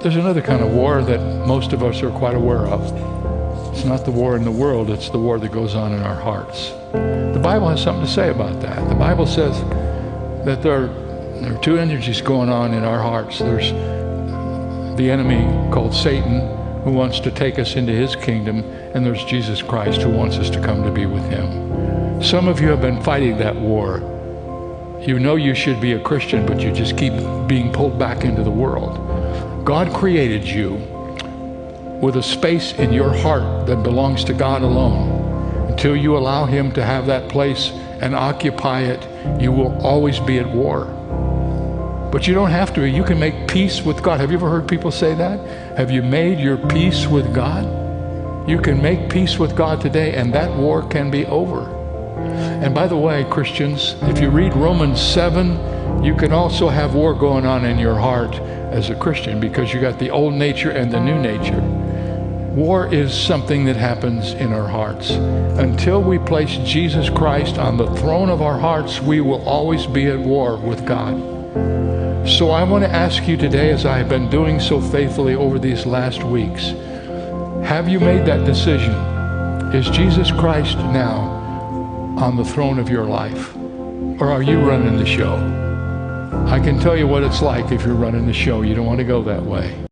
There's another kind of war that most of us are quite aware of. It's not the war in the world, it's the war that goes on in our hearts. The Bible has something to say about that. The Bible says that there are two energies going on in our hearts. There's the enemy called Satan, who wants to take us into his kingdom, and there's Jesus Christ, who wants us to come to be with him. Some of you have been fighting that war. You know you should be a Christian, but you just keep being pulled back into the world. God created you with a space in your heart that belongs to God alone. Until you allow him to have that place and occupy it, you will always be at war. But you don't have to. You can make peace with God. Have you ever heard people say that? Have you made your peace with God? You can make peace with God today, and that war can be over. And by the way, Christians, if you read Romans 7, you can also have war going on in your heart as a Christian, because you got the old nature and the new nature. War is something that happens in our hearts. Until we place Jesus Christ on the throne of our hearts, we will always be at war with God. So I want to ask you today, as I have been doing so faithfully over these last weeks, have you made that decision? Is Jesus Christ now on the throne of your life? Or are you running the show? I can tell you what it's like if you're running the show. You don't want to go that way.